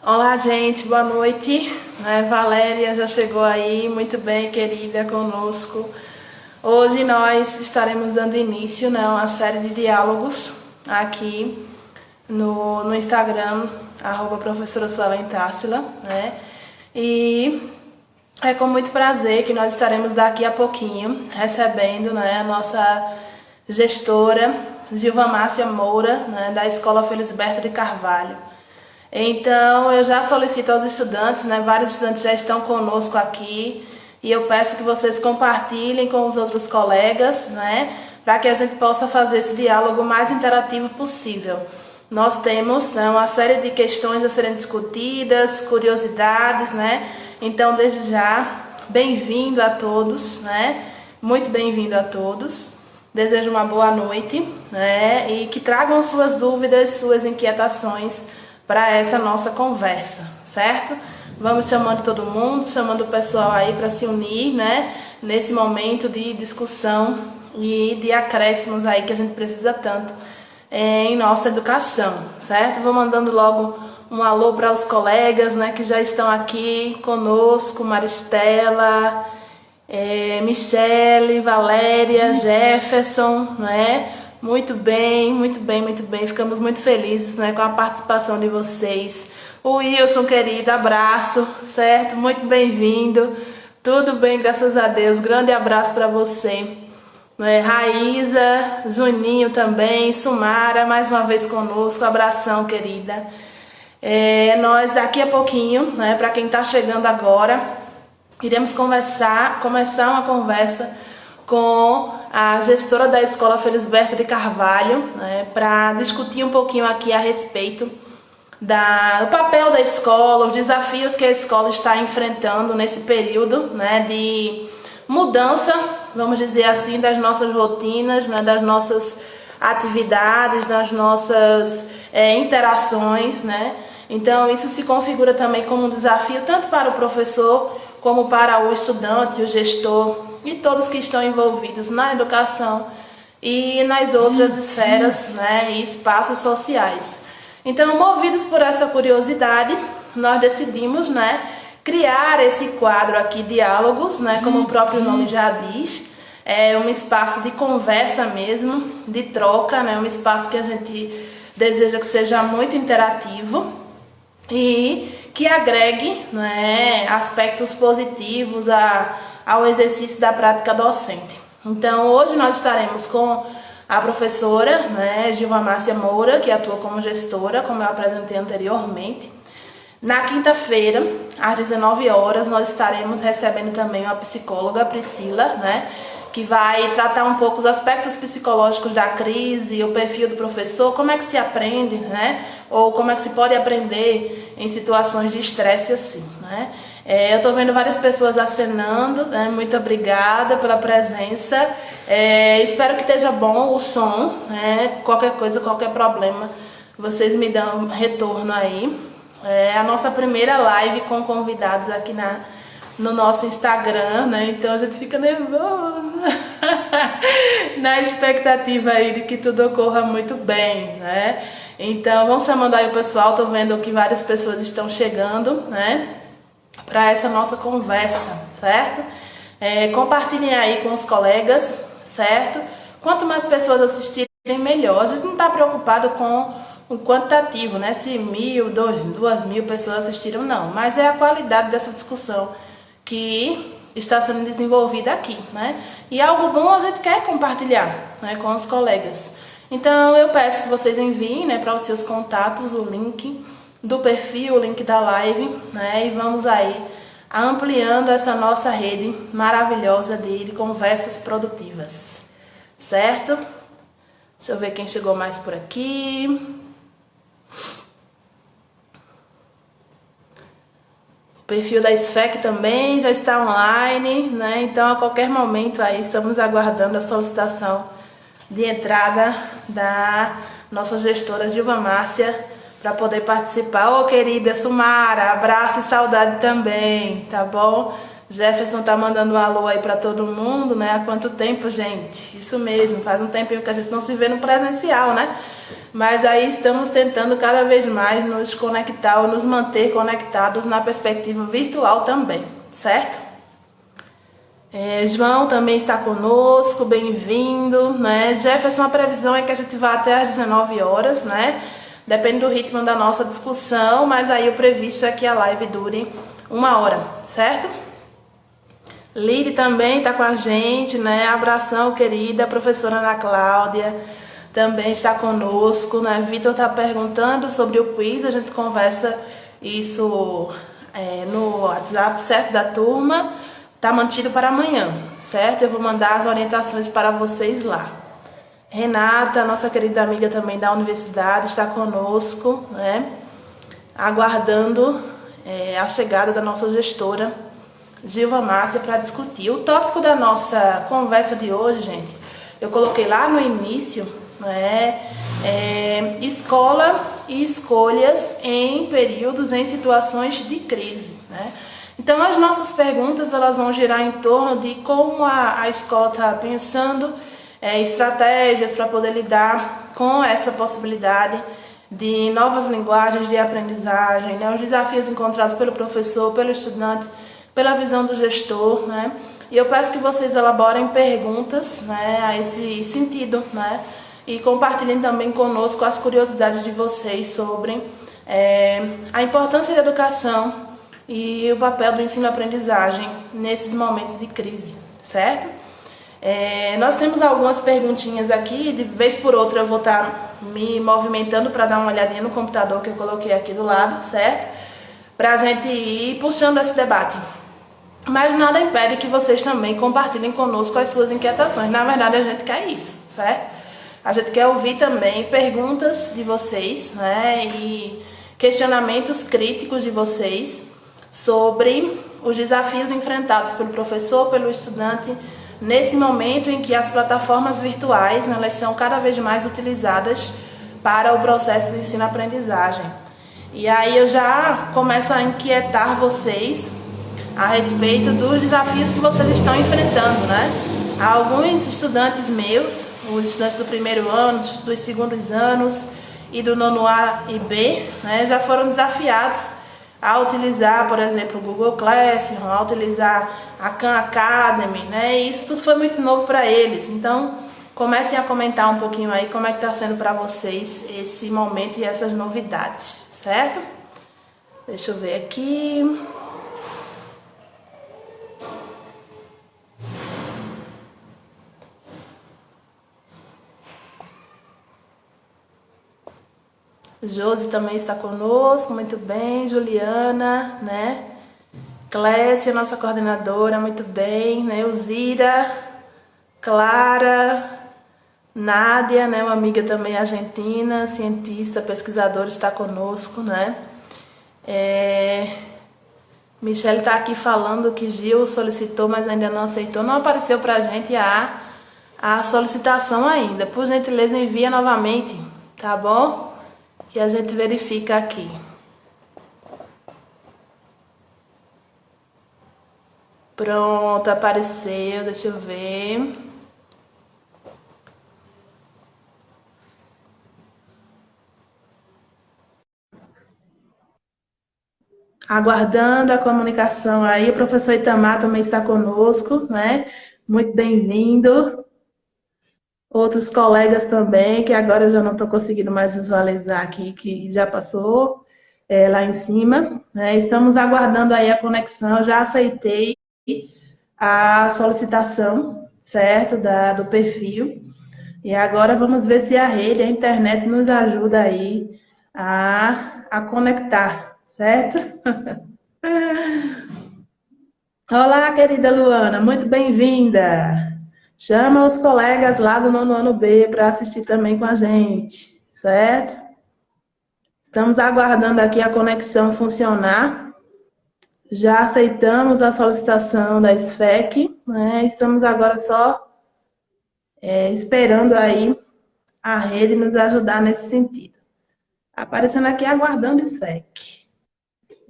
Olá, gente, boa noite. Valéria já chegou aí, muito bem, querida, conosco. Hoje nós estaremos dando início, a uma série de diálogos aqui no Instagram, @professora Suelen Tarsila, E é com muito prazer que nós estaremos daqui a pouquinho recebendo, a nossa gestora Gilva Márcia Moura, da Escola Felisberto de Carvalho. Então eu já solicito aos estudantes, vários estudantes já estão conosco aqui, e eu peço que vocês compartilhem com os outros colegas, para que a gente possa fazer esse diálogo mais interativo possível. Nós temos uma série de questões a serem discutidas, curiosidades, Então desde já, bem-vindo a todos, Muito bem-vindo a todos. Desejo uma boa noite, E que tragam suas dúvidas, suas inquietações para essa nossa conversa, certo? Vamos chamando todo mundo, chamando o pessoal aí para se unir, nesse momento de discussão e de acréscimos aí que a gente precisa tanto em nossa educação, certo? Vou mandando logo um alô para os colegas, que já estão aqui conosco: Maristela, Michele, Valéria, Jefferson, Muito bem, muito bem, muito bem. Ficamos muito felizes, com a participação de vocês. O Wilson, querido, abraço, certo? Muito bem-vindo. Tudo bem, graças a Deus. Grande abraço para você. Raíza, Juninho também, Sumara, mais uma vez conosco. Abração, querida. Nós daqui a pouquinho, para quem está chegando agora, iremos começar uma conversa com a gestora da Escola Felisberto de Carvalho, para discutir um pouquinho aqui a respeito do papel da escola, os desafios que a escola está enfrentando nesse período, de mudança, vamos dizer assim, das nossas rotinas, das nossas atividades, das nossas interações, Então isso se configura também como um desafio tanto para o professor como para o estudante, o gestor e todos que estão envolvidos na educação e nas outras esferas, e espaços sociais. Então, movidos por essa curiosidade, nós decidimos, criar esse quadro aqui, Diálogos, como o próprio nome já diz. É um espaço de conversa mesmo, de troca, um espaço que a gente deseja que seja muito interativo e que agregue, aspectos positivos ao exercício da prática docente. Então, hoje nós estaremos com a professora, Gilva Márcia Moura, que atua como gestora, como eu apresentei anteriormente. Na quinta-feira, às 19 horas, nós estaremos recebendo também uma psicóloga, Priscila, que vai tratar um pouco os aspectos psicológicos da crise, o perfil do professor, como é que se aprende, ou como é que se pode aprender em situações de estresse assim, Eu estou vendo várias pessoas acenando, Muito obrigada pela presença. Espero que esteja bom o som, Qualquer coisa, qualquer problema, vocês me dão um retorno aí. É a nossa primeira live com convidados aqui no nosso Instagram, Então a gente fica nervoso na expectativa aí de que tudo ocorra muito bem, Então vamos chamando aí o pessoal. Tô vendo que várias pessoas estão chegando, para essa nossa conversa, certo? Compartilhem aí com os colegas, certo? Quanto mais pessoas assistirem, melhor. A gente não está preocupado com o quantitativo, Se 1.000, 2.000 pessoas assistiram, não. Mas é a qualidade dessa discussão que está sendo desenvolvida aqui, E algo bom a gente quer compartilhar, com os colegas. Então eu peço que vocês enviem, para os seus contatos o link do perfil, o link da live, E vamos aí ampliando essa nossa rede maravilhosa de conversas produtivas, certo? Deixa eu ver quem chegou mais por aqui. O perfil da SFEC também já está online, Então a qualquer momento aí estamos aguardando a solicitação de entrada da nossa gestora Gilva Márcia para poder participar. Ô, querida Sumara, abraço e saudade também, tá bom? Jefferson tá mandando um alô aí para todo mundo, né? Há quanto tempo, gente? Isso mesmo, faz um tempinho que a gente não se vê no presencial, né? Mas aí estamos tentando cada vez mais nos conectar ou nos manter conectados na perspectiva virtual também, certo? João também está conosco, bem-vindo, né? Jefferson, a previsão é que a gente vá até às 19 horas, né? Depende do ritmo da nossa discussão, mas aí o previsto é que a live dure 1 hora, certo? Lili também está com a gente, né? Abração, querida. A professora Ana Cláudia também está conosco, né? Vitor está perguntando sobre o quiz, a gente conversa isso no WhatsApp, certo? Da turma. Está mantido para amanhã, certo? Eu vou mandar as orientações para vocês lá. Renata, nossa querida amiga também da universidade, está conosco, né? Aguardando a chegada da nossa gestora, Gilva Márcia, para discutir. O tópico da nossa conversa de hoje, gente, eu coloquei lá no início, né? Escola e escolhas em períodos, em situações de crise, né? Então, as nossas perguntas elas vão girar em torno de como a escola está pensando estratégias para poder lidar com essa possibilidade de novas linguagens de aprendizagem, né? Os desafios encontrados pelo professor, pelo estudante, pela visão do gestor, né? E eu peço que vocês elaborem perguntas, né, a esse sentido, né? E compartilhem também conosco as curiosidades de vocês sobre a importância da educação e o papel do ensino-aprendizagem nesses momentos de crise, certo? Nós temos algumas perguntinhas aqui, de vez por outra eu vou estar me movimentando para dar uma olhadinha no computador que eu coloquei aqui do lado, certo? Para a gente ir puxando esse debate. Mas nada impede que vocês também compartilhem conosco as suas inquietações. Na verdade, a gente quer isso, certo? A gente quer ouvir também perguntas de vocês, né? E questionamentos críticos de vocês sobre os desafios enfrentados pelo professor, pelo estudante, nesse momento em que as plataformas virtuais, né, elas são cada vez mais utilizadas para o processo de ensino-aprendizagem. E aí eu já começo a inquietar vocês a respeito dos desafios que vocês estão enfrentando, né? Alguns estudantes meus, os estudantes do primeiro ano, dos segundos anos e do nono A e B, né, já foram desafiados a utilizar, por exemplo, o Google Classroom, a utilizar a Khan Academy, né? E isso tudo foi muito novo para eles. Então, comecem a comentar um pouquinho aí como é que está sendo para vocês esse momento e essas novidades, certo? Deixa eu ver aqui. Josi também está conosco, muito bem. Juliana, né? Clécia, nossa coordenadora, muito bem, né? Elzira, Clara, Nádia, né? Uma amiga também argentina, cientista, pesquisadora, está conosco, né? Michelle está aqui falando que Gil solicitou, mas ainda não aceitou. Não apareceu para a gente a solicitação ainda. Por gentileza, envia novamente, tá bom? Que a gente verifica aqui. Pronto, apareceu, deixa eu ver. Aguardando a comunicação aí, o professor Itamar também está conosco, né? Muito bem-vindo. Outros colegas também, que agora eu já não estou conseguindo mais visualizar aqui, que já passou lá em cima, né? Estamos aguardando aí a conexão, já aceitei a solicitação, certo, do perfil. E agora vamos ver se a rede, a internet nos ajuda aí a conectar, certo? Olá, querida Luana, muito bem-vinda. Chama os colegas lá do nono ano B para assistir também com a gente, certo? Estamos aguardando aqui a conexão funcionar. Já aceitamos a solicitação da SFEC, né? Estamos agora só esperando aí a rede nos ajudar nesse sentido. Aparecendo aqui, aguardando SFEC.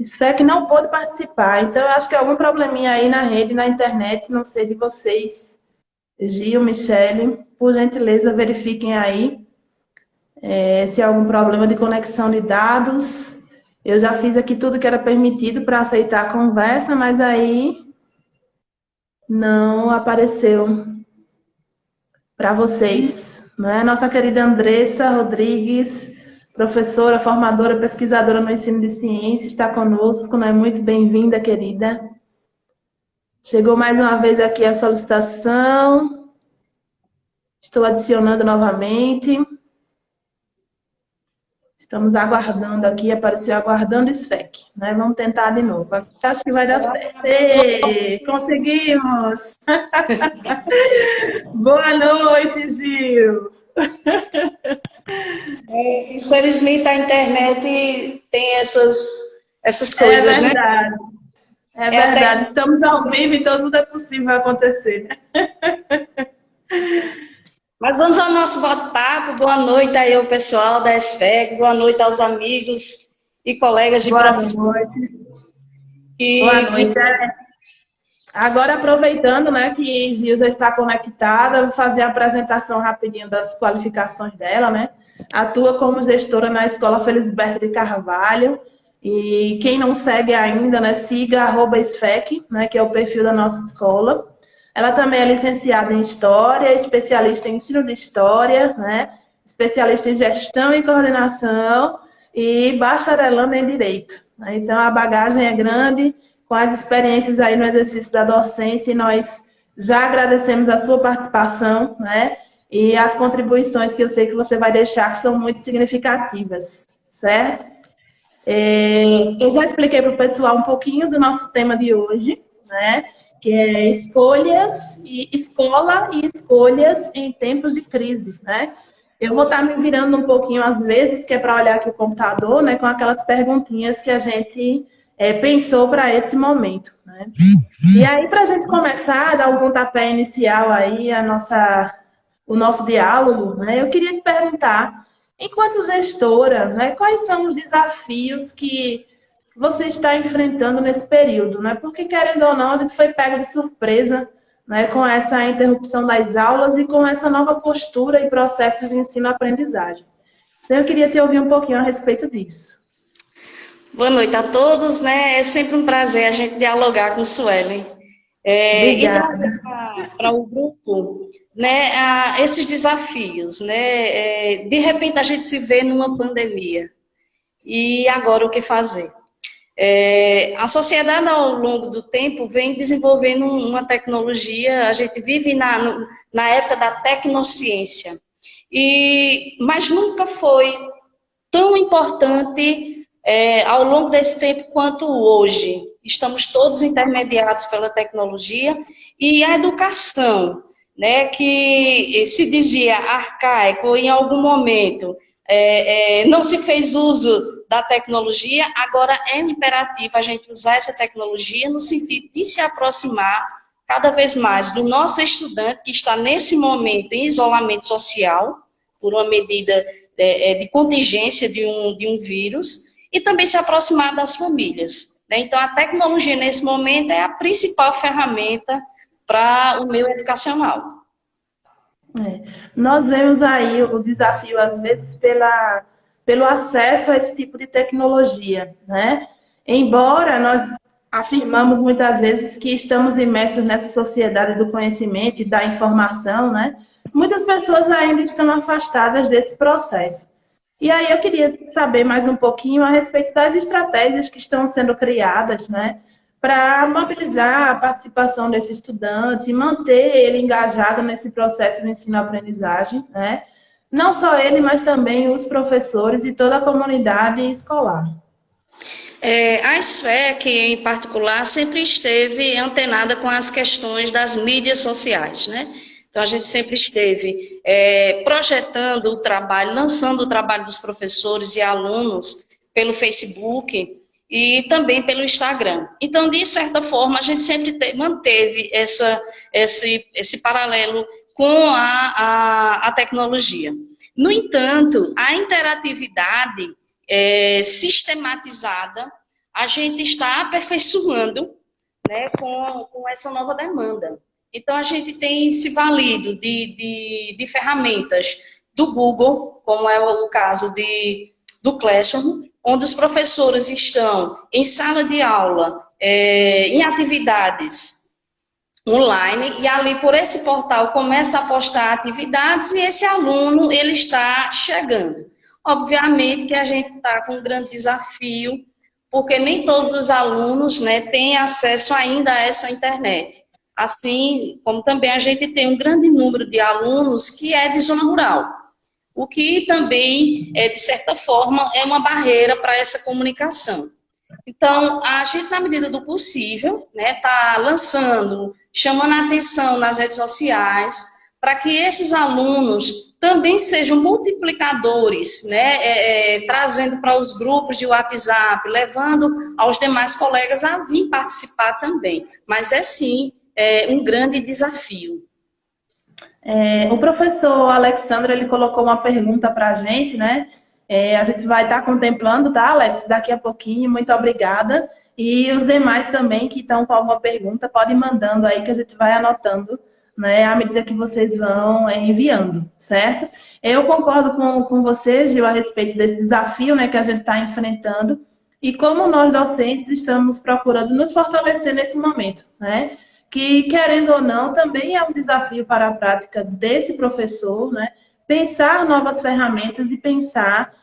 SFEC não pôde participar, então eu acho que é algum probleminha aí na rede, na internet, não sei de vocês, Gil, Michele, por gentileza verifiquem aí se há algum problema de conexão de dados. Eu já fiz aqui tudo que era permitido para aceitar a conversa, mas aí não apareceu para vocês, né? Nossa querida Andressa Rodrigues, professora, formadora, pesquisadora no ensino de ciência, está conosco, né? Muito bem-vinda, querida. Chegou mais uma vez aqui a solicitação. Estou adicionando novamente. Estamos aguardando aqui, apareceu aguardando SFEC, né? Vamos tentar de novo. Acho que vai dar certo. Ei, conseguimos! Boa noite, Gil! Infelizmente a internet tem essas coisas, né? É verdade. Estamos ao vivo, então tudo é possível acontecer. Mas vamos ao nosso bate-papo. Boa noite aí ao pessoal da SFEC, boa noite aos amigos e colegas de profissão. Boa noite. Boa noite. Agora, aproveitando, né, que Gil já está conectada, vou fazer a apresentação rapidinho das qualificações dela, né? Atua como gestora na Escola Felisberto de Carvalho. E quem não segue ainda, né, siga @SFEC, né, que é o perfil da nossa escola. Ela também é licenciada em História, especialista em ensino de História, né, especialista em Gestão e Coordenação e bacharelando em Direito. Então, a bagagem é grande, com as experiências aí no exercício da docência, e nós já agradecemos a sua participação, né, e as contribuições que eu sei que você vai deixar, que são muito significativas, certo? Eu já expliquei para o pessoal um pouquinho do nosso tema de hoje, né? Que é escola e escolhas em tempos de crise, né? Eu vou estar me virando um pouquinho às vezes, que é para olhar aqui o computador, né? Com aquelas perguntinhas que a gente pensou para esse momento, né? E aí, para a gente começar, dar um pontapé inicial aí, o nosso diálogo, né? Eu queria te perguntar, enquanto gestora, né, quais são os desafios que você está enfrentando nesse período, né? Porque, querendo ou não, a gente foi pego de surpresa, né, com essa interrupção das aulas e com essa nova postura e processos de ensino-aprendizagem. Então, eu queria te ouvir um pouquinho a respeito disso. Boa noite a todos, né? É sempre um prazer a gente dialogar com o Suelen. E trazer para o grupo, né, esses desafios, né? De repente a gente se vê numa pandemia. E agora o que fazer? A sociedade, ao longo do tempo, vem desenvolvendo uma tecnologia, a gente vive na época da tecnociência, mas nunca foi tão importante ao longo desse tempo quanto hoje. Estamos todos intermediados pela tecnologia e a educação, né, que se dizia arcaico em algum momento, não se fez uso da tecnologia, agora é imperativo a gente usar essa tecnologia no sentido de se aproximar cada vez mais do nosso estudante que está nesse momento em isolamento social, por uma medida de contingência de um vírus, e também se aproximar das famílias, né? Então, a tecnologia nesse momento é a principal ferramenta para o meio educacional. Nós vemos aí o desafio, às vezes, pelo acesso a esse tipo de tecnologia, né? Embora nós afirmamos muitas vezes que estamos imersos nessa sociedade do conhecimento e da informação, né? Muitas pessoas ainda estão afastadas desse processo. E aí eu queria saber mais um pouquinho a respeito das estratégias que estão sendo criadas, né? Para mobilizar a participação desse estudante, manter ele engajado nesse processo de ensino-aprendizagem, né? Não só ele, mas também os professores e toda a comunidade escolar. A SFEC, em particular, sempre esteve antenada com as questões das mídias sociais, né? Então, a gente sempre esteve projetando o trabalho, lançando o trabalho dos professores e alunos pelo Facebook e também pelo Instagram. Então, de certa forma, a gente sempre manteve esse paralelo com a tecnologia. No entanto, a interatividade sistematizada, a gente está aperfeiçoando, né, com essa nova demanda. Então, a gente tem se valido de ferramentas do Google, como é o caso do Classroom, onde os professores estão em sala de aula, em atividades online, e ali por esse portal começa a postar atividades e esse aluno ele está chegando. Obviamente que a gente está com um grande desafio, porque nem todos os alunos, né, têm acesso ainda a essa internet. Assim como também a gente tem um grande número de alunos que é de zona rural, o que também, de certa forma, é uma barreira para essa comunicação. Então, a gente, na medida do possível, né, tá lançando, chamando a atenção nas redes sociais, para que esses alunos também sejam multiplicadores, né, trazendo para os grupos de WhatsApp, levando aos demais colegas a vir participar também. Mas é sim, um grande desafio. O professor Alexandre, ele colocou uma pergunta para a gente, né? A gente vai estar contemplando, tá, Alex? Daqui a pouquinho, muito obrigada. E os demais também que estão com alguma pergunta, podem ir mandando aí que a gente vai anotando, né, à medida que vocês vão enviando, certo? Eu concordo com você, Gil, a respeito desse desafio, né, que a gente está enfrentando e como nós docentes estamos procurando nos fortalecer nesse momento, né? Que, querendo ou não, também é um desafio para a prática desse professor, né? Pensar novas ferramentas e pensar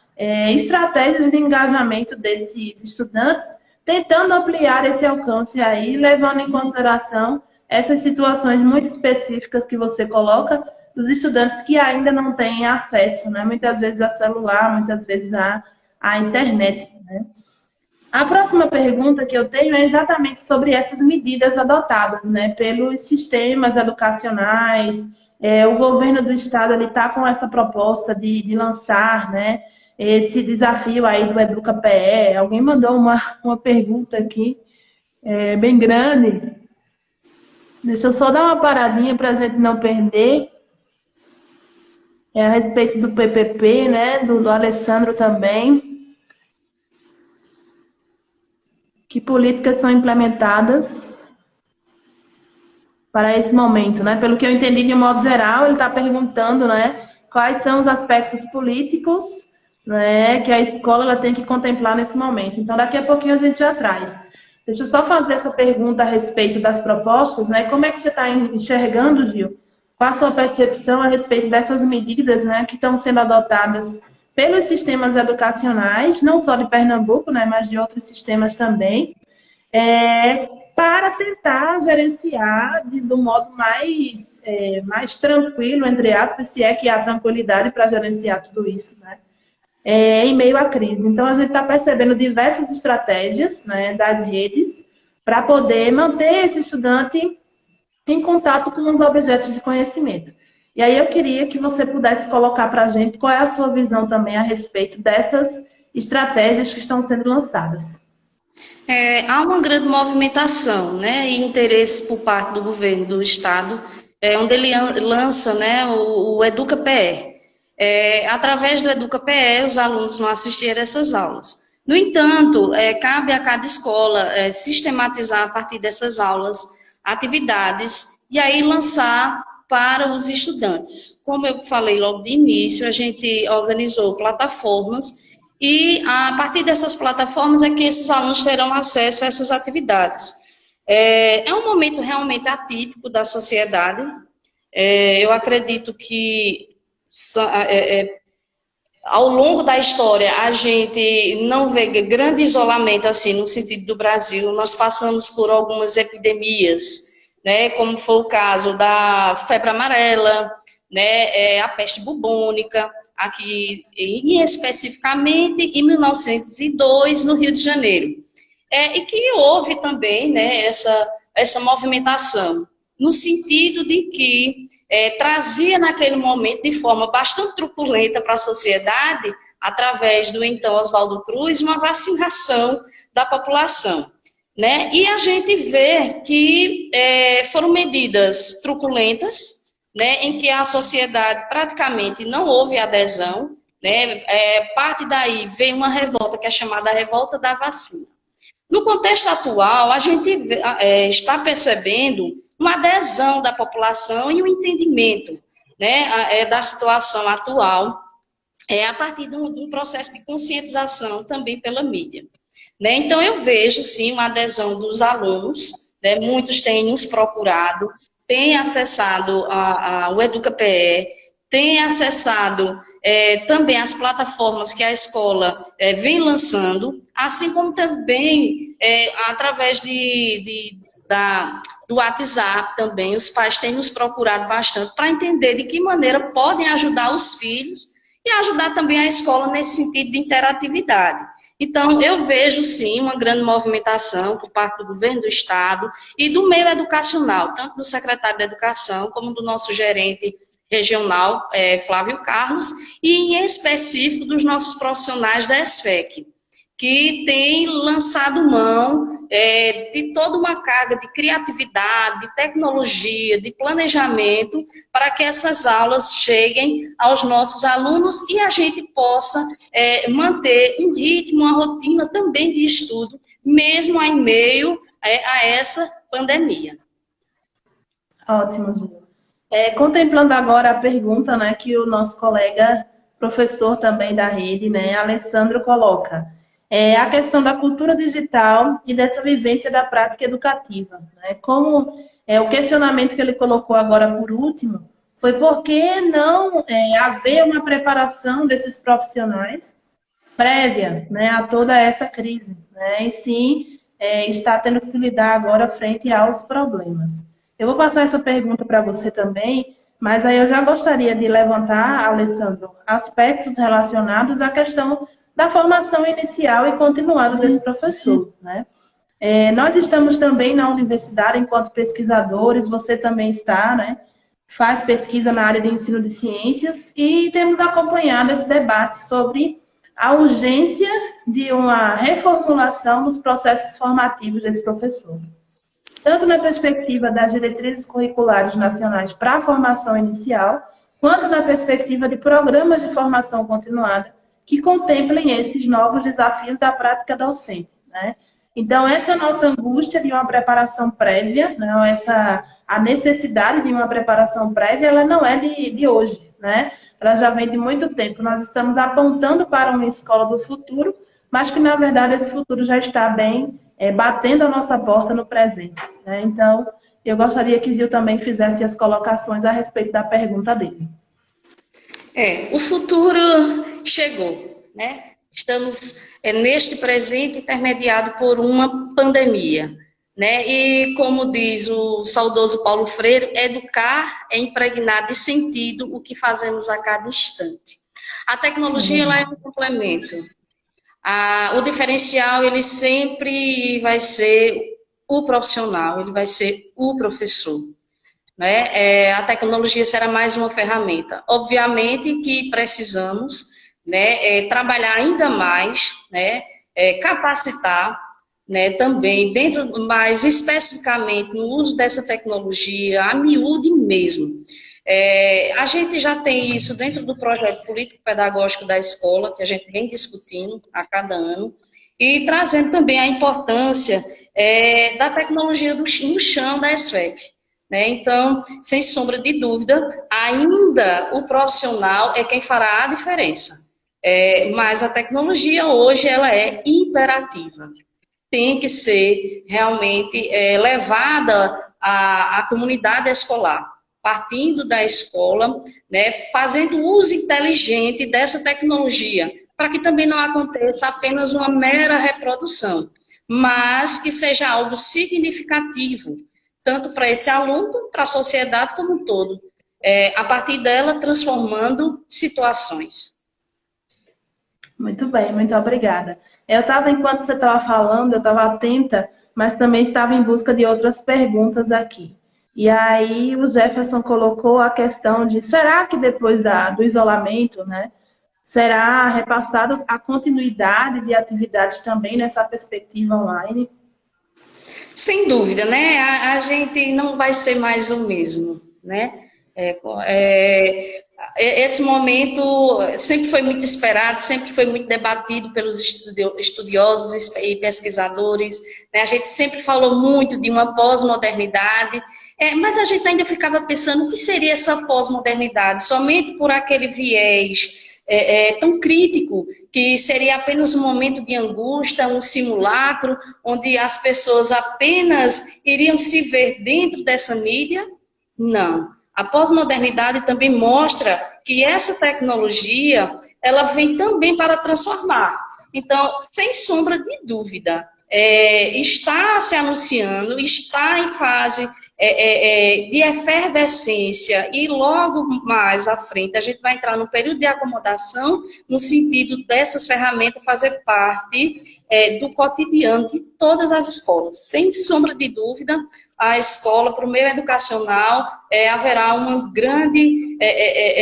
estratégias de engajamento desses estudantes, tentando ampliar esse alcance aí, levando em consideração essas situações muito específicas que você coloca dos estudantes que ainda não têm acesso, né? Muitas vezes a celular, muitas vezes a internet, né? A próxima pergunta que eu tenho é exatamente sobre essas medidas adotadas, né, pelos sistemas educacionais. O governo do estado está com essa proposta de lançar, né, esse desafio aí do Educa PE. Alguém mandou uma pergunta aqui, bem grande. Deixa eu só dar uma paradinha para a gente não perder. É a respeito do PPP, né, do Alessandro também. Que políticas são implementadas para esse momento, né? Pelo que eu entendi, de um modo geral, ele está perguntando, né, quais são os aspectos políticos, né, que a escola ela tem que contemplar nesse momento. Então, daqui a pouquinho a gente já traz. Deixa eu só fazer essa pergunta a respeito das propostas, né? Como é que você está enxergando, Gil? Qual a sua percepção a respeito dessas medidas, né, que estão sendo adotadas pelos sistemas educacionais, não só de Pernambuco, né, mas de outros sistemas também, para tentar gerenciar do modo mais tranquilo, entre aspas, se é que há tranquilidade para gerenciar tudo isso, né, em meio à crise. Então, a gente está percebendo diversas estratégias, né, das redes para poder manter esse estudante em contato com os objetos de conhecimento. E aí eu queria que você pudesse colocar para a gente qual é a sua visão também a respeito dessas estratégias que estão sendo lançadas. Há uma grande movimentação, né, e interesse por parte do governo do estado, onde ele lança, né, o Educa PE. Através do Educa PE, os alunos vão assistir a essas aulas. No entanto, cabe a cada escola sistematizar a partir dessas aulas atividades e aí lançar para os estudantes. Como eu falei logo de início, a gente organizou plataformas e a partir dessas plataformas é que esses alunos terão acesso a essas atividades. É um momento realmente atípico da sociedade. Eu acredito que ao longo da história a gente não vê grande isolamento assim no sentido do Brasil. Nós passamos por algumas epidemias, né, como foi o caso da febre amarela, né, a peste bubônica, aqui especificamente em 1902 no Rio de Janeiro, e que houve também, né, essa movimentação no sentido de que trazia naquele momento de forma bastante truculenta para a sociedade, através do então Oswaldo Cruz, uma vacinação da população. Né? E a gente vê que foram medidas truculentas, né, em que a sociedade praticamente não houve adesão, né? Parte daí veio uma revolta que é chamada Revolta da Vacina. No contexto atual, a gente está percebendo uma adesão da população e um entendimento, né, da situação atual, a partir de um processo de conscientização também pela mídia. Né? Então, eu vejo, sim, uma adesão dos alunos, né? Muitos têm nos procurado, têm acessado o EducaPE, têm acessado também as plataformas que a escola vem lançando, assim como também através do WhatsApp também, os pais têm nos procurado bastante para entender de que maneira podem ajudar os filhos e ajudar também a escola nesse sentido de interatividade. Então, eu vejo, sim, uma grande movimentação por parte do governo do Estado e do meio educacional, tanto do secretário de Educação como do nosso gerente regional, Flávio Carlos, e em específico dos nossos profissionais da ESFEC, que têm lançado mão de toda uma carga de criatividade, de tecnologia, de planejamento, para que essas aulas cheguem aos nossos alunos e a gente possa manter um ritmo, uma rotina também de estudo, mesmo em meio a essa pandemia. Ótimo, Gil. Contemplando agora a pergunta, né, que o nosso colega, professor também da rede, né, Alessandro, coloca. A questão da cultura digital e dessa vivência da prática educativa. Né? Como o questionamento que ele colocou agora por último foi por que não haver uma preparação desses profissionais prévia, né, a toda essa crise, né? E sim está tendo que se lidar agora frente aos problemas. Eu vou passar essa pergunta para você também, mas aí eu já gostaria de levantar, Alessandro, aspectos relacionados à questão da formação inicial e continuada desse professor, né? Nós estamos também na universidade enquanto pesquisadores, você também está, né? Faz pesquisa na área de ensino de ciências e temos acompanhado esse debate sobre a urgência de uma reformulação nos processos formativos desse professor. Tanto na perspectiva das diretrizes curriculares nacionais para a formação inicial, quanto na perspectiva de programas de formação continuada que contemplem esses novos desafios da prática docente, né? Então, essa nossa angústia de uma preparação prévia, né, a necessidade de uma preparação prévia, ela não é de hoje, né? Ela já vem de muito tempo. Nós estamos apontando para uma escola do futuro, mas que, na verdade, esse futuro já está bem batendo a nossa porta no presente, né? Então, eu gostaria que Gil também fizesse as colocações a respeito da pergunta dele. O futuro chegou, né? Estamos neste presente intermediado por uma pandemia, né? E como diz o saudoso Paulo Freire, educar é impregnar de sentido o que fazemos a cada instante. A tecnologia ela é um complemento. O diferencial ele sempre vai ser o profissional, ele vai ser o professor. Né? A tecnologia será mais uma ferramenta. Obviamente que precisamos, né, trabalhar ainda mais, né, capacitar, né, também, mais especificamente no uso dessa tecnologia, a miúde mesmo. A gente já tem isso dentro do projeto político-pedagógico da escola, que a gente vem discutindo a cada ano, e trazendo também a importância da tecnologia no chão da ESFEC. Né? Então, sem sombra de dúvida, ainda o profissional é quem fará a diferença. Mas a tecnologia hoje ela é imperativa. Tem que ser realmente levada à comunidade escolar, partindo da escola, né, fazendo uso inteligente dessa tecnologia, para que também não aconteça apenas uma mera reprodução, mas que seja algo significativo, tanto para esse aluno, como para a sociedade como um todo. A partir dela, transformando situações. Muito bem, muito obrigada. Enquanto você estava falando, eu estava atenta, mas também estava em busca de outras perguntas aqui. E aí o Jefferson colocou a questão de, será que depois do isolamento, né, será repassado a continuidade de atividades também nessa perspectiva online? Sem dúvida, né? A gente não vai ser mais o mesmo, né? esse momento sempre foi muito esperado, sempre foi muito debatido pelos estudiosos e pesquisadores, né? A gente sempre falou muito de uma pós-modernidade, mas a gente ainda ficava pensando o que seria essa pós-modernidade, somente por aquele viés tão crítico, que seria apenas um momento de angústia, um simulacro, onde as pessoas apenas iriam se ver dentro dessa mídia. Não. A pós-modernidade também mostra que essa tecnologia, ela vem também para transformar. Então, sem sombra de dúvida, está se anunciando, está em fase de efervescência, e logo mais à frente a gente vai entrar num período de acomodação, no sentido dessas ferramentas fazer parte do cotidiano de todas as escolas. Sem sombra de dúvida, a escola, para o meio educacional, haverá uma grande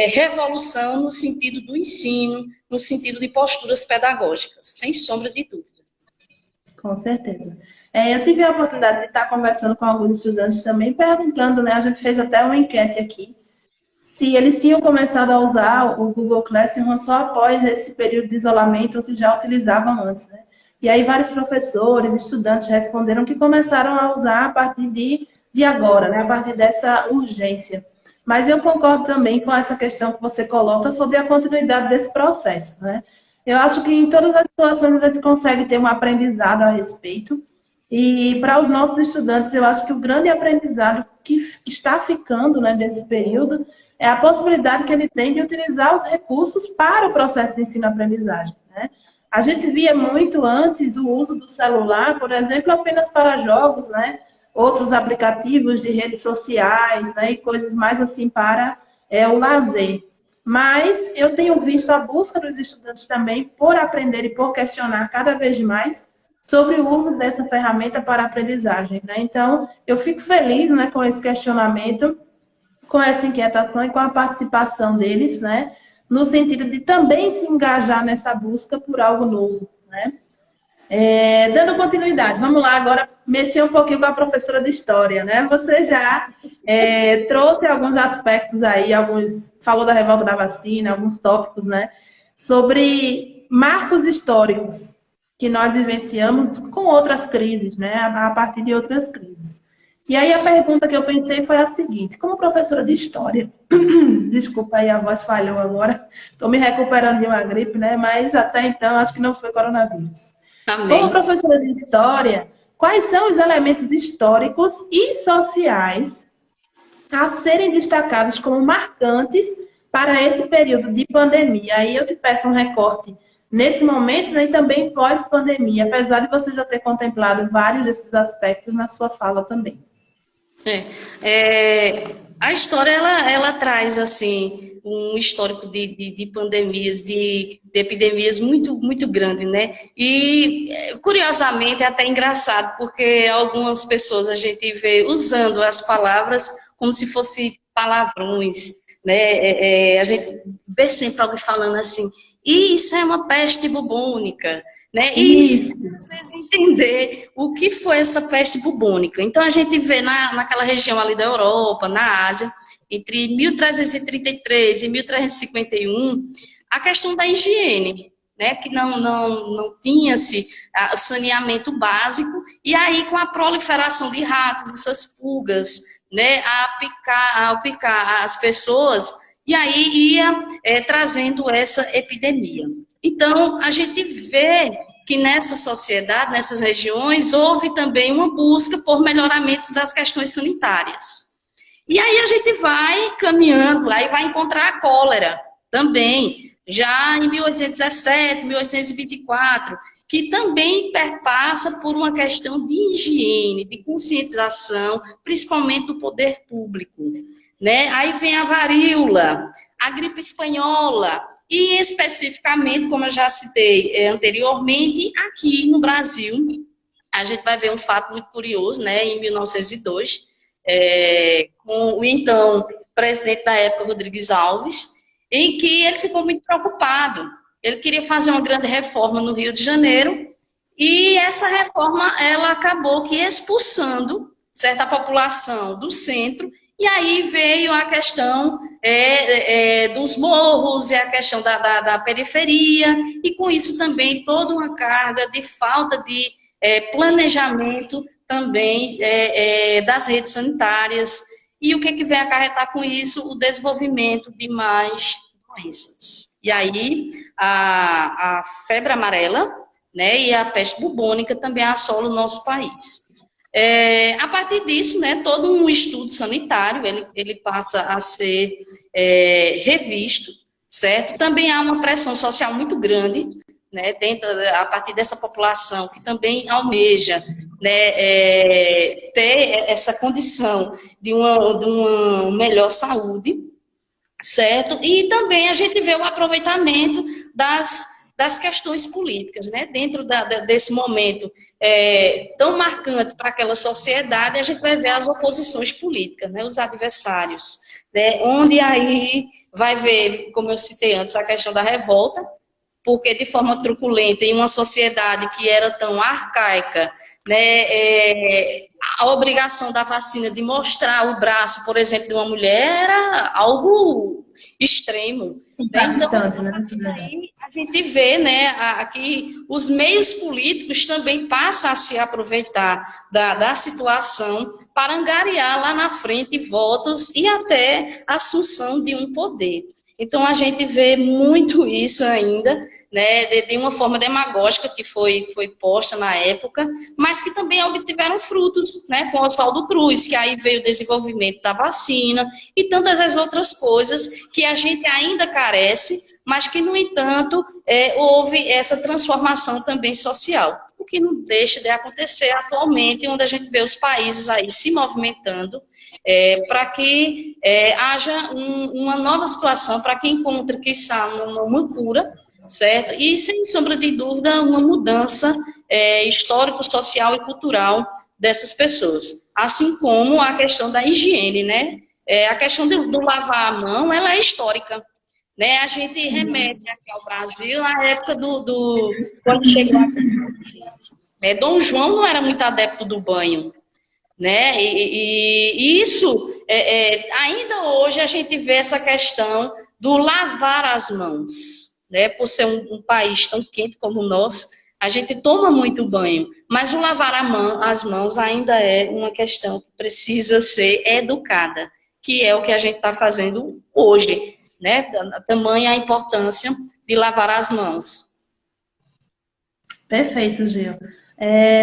revolução no sentido do ensino, no sentido de posturas pedagógicas, sem sombra de dúvida. Com certeza. Eu tive a oportunidade de estar conversando com alguns estudantes também, perguntando, né? A gente fez até uma enquete aqui, se eles tinham começado a usar o Google Classroom só após esse período de isolamento, ou se já utilizavam antes, né? E aí vários professores, estudantes responderam que começaram a usar a partir de agora, né? A partir dessa urgência. Mas eu concordo também com essa questão que você coloca sobre a continuidade desse processo, né? Eu acho que em todas as situações a gente consegue ter um aprendizado a respeito. E para os nossos estudantes, eu acho que o grande aprendizado que está ficando, né, nesse período é a possibilidade que ele tem de utilizar os recursos para o processo de ensino-aprendizagem, né? A gente via muito antes o uso do celular, por exemplo, apenas para jogos, né? Outros aplicativos de redes sociais, né? E coisas mais assim para o lazer. Mas eu tenho visto a busca dos estudantes também por aprender e por questionar cada vez mais sobre o uso dessa ferramenta para a aprendizagem, né? Então, eu fico feliz, né, com esse questionamento, com essa inquietação e com a participação deles, né, no sentido de também se engajar nessa busca por algo novo, né? Dando continuidade, vamos lá agora mexer um pouquinho com a professora de História, né? Você já trouxe alguns aspectos aí, falou da revolta da vacina, alguns tópicos, né, sobre marcos históricos que nós vivenciamos com outras crises, né, a partir de outras crises. E aí a pergunta que eu pensei foi a seguinte: como professora de História, desculpa aí, a voz falhou agora, estou me recuperando de uma gripe, né, mas até então acho que não foi coronavírus. Amém. Como professora de História, quais são os elementos históricos e sociais a serem destacados como marcantes para esse período de pandemia? Aí eu te peço um recorte nesse momento, né, e também pós-pandemia, apesar de você já ter contemplado vários desses aspectos na sua fala também. A história, ela traz, assim, um histórico de pandemias, de epidemias muito, muito grande, né? E, curiosamente, é até engraçado, porque algumas pessoas a gente vê usando as palavras como se fossem palavrões, né? A gente vê sempre alguém falando assim: isso é uma peste bubônica, né? E vocês entender o que foi essa peste bubônica. Então, a gente vê naquela região ali da Europa, na Ásia, entre 1333 e 1351, a questão da higiene, né? Que não tinha-se saneamento básico, e aí com a proliferação de ratos, dessas pulgas, né? A picar as pessoas, e aí ia trazendo essa epidemia. Então, a gente vê que nessa sociedade, nessas regiões, houve também uma busca por melhoramentos das questões sanitárias. E aí a gente vai caminhando, aí vai encontrar a cólera também, já em 1817, 1824, que também perpassa por uma questão de higiene, de conscientização, principalmente do poder público, né? Aí vem a varíola, a gripe espanhola, e especificamente, como eu já citei anteriormente, aqui no Brasil, a gente vai ver um fato muito curioso, né? Em 1902, com o então presidente da época, Rodrigues Alves, em que ele ficou muito preocupado. Ele queria fazer uma grande reforma no Rio de Janeiro, e essa reforma ela acabou que expulsando certa população do centro E aí veio a questão dos morros, a questão da periferia, e com isso também toda uma carga de falta de planejamento também das redes sanitárias. E o que vem acarretar com isso? O desenvolvimento de mais doenças. E aí a febre amarela, né, e a peste bubônica também assola o nosso país. A partir disso, né, todo um estudo sanitário, ele passa a ser revisto, certo? Também há uma pressão social muito grande, né, a partir dessa população que também almeja, né, ter essa condição de uma melhor saúde, certo? E também a gente vê o aproveitamento das questões políticas, né? Dentro desse momento tão marcante para aquela sociedade, a gente vai ver as oposições políticas, né? Os adversários, né? Onde aí vai ver, como eu citei antes, a questão da revolta, porque de forma truculenta, em uma sociedade que era tão arcaica, né, a obrigação da vacina de mostrar o braço, por exemplo, de uma mulher era algo extremo. Né? Então, aí a gente vê, né, que os meios políticos também passam a se aproveitar da situação para angariar lá na frente votos e até a assunção de um poder. Então, a gente vê muito isso ainda, né, de uma forma demagógica que foi posta na época, mas que também obtiveram frutos, né, com Oswaldo Cruz, que aí veio o desenvolvimento da vacina e tantas as outras coisas que a gente ainda carece, mas que, no entanto, houve essa transformação também social, o que não deixa de acontecer atualmente, onde a gente vê os países aí se movimentando, para que haja uma nova situação, para que encontre, quiçá, uma cura, certo? E, sem sombra de dúvida, uma mudança histórico, social e cultural dessas pessoas. Assim como a questão da higiene, né? A questão do lavar a mão, ela é histórica. Né? A gente remete aqui ao Brasil à época quando chegou a Dom João não era muito adepto do banho. Né? E isso, ainda hoje a gente vê essa questão do lavar as mãos, né? Por ser um país tão quente como o nosso, a gente toma muito banho, mas o lavar as mãos ainda é uma questão que precisa ser educada, que é o que a gente está fazendo hoje, né? Tamanha a importância de lavar as mãos. Perfeito, Gil.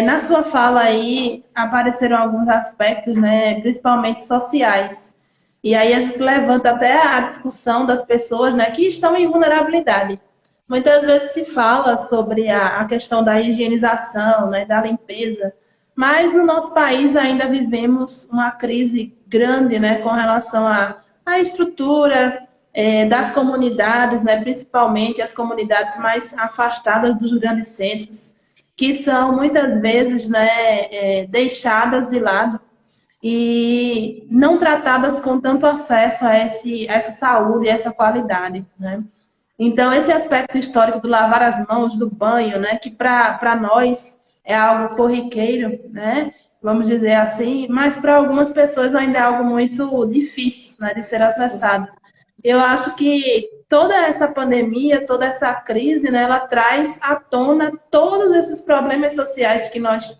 Na sua fala aí, apareceram alguns aspectos, né, principalmente sociais. E aí a gente levanta até a discussão das pessoas, né, que estão em vulnerabilidade. Muitas vezes se fala sobre a questão da higienização, né, da limpeza, mas no nosso país ainda vivemos uma crise grande, né, com relação à estrutura das comunidades, né, principalmente as comunidades mais afastadas dos grandes centros, que são muitas vezes, né, deixadas de lado e não tratadas com tanto acesso a essa saúde, essa qualidade, né? Então, esse aspecto histórico do lavar as mãos, do banho, né, que para nós é algo corriqueiro, né, vamos dizer assim, mas para algumas pessoas ainda é algo muito difícil, né, de ser acessado. Eu acho que toda essa pandemia, toda essa crise, né, ela traz à tona todos esses problemas sociais que nós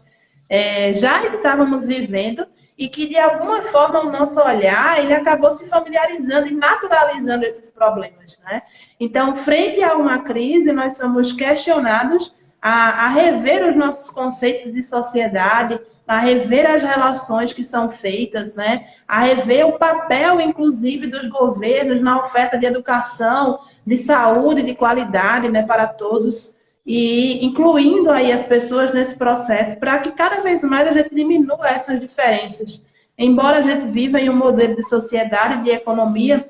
já estávamos vivendo e que, de alguma forma, o nosso olhar ele acabou se familiarizando e naturalizando esses problemas. Né? Então, frente a uma crise, nós somos questionados a rever os nossos conceitos de sociedade, a rever as relações que são feitas, né? A rever o papel, inclusive, dos governos na oferta de educação, de saúde, de qualidade, né, para todos, e incluindo aí as pessoas nesse processo, para que cada vez mais a gente diminua essas diferenças. Embora a gente viva em um modelo de sociedade, de economia,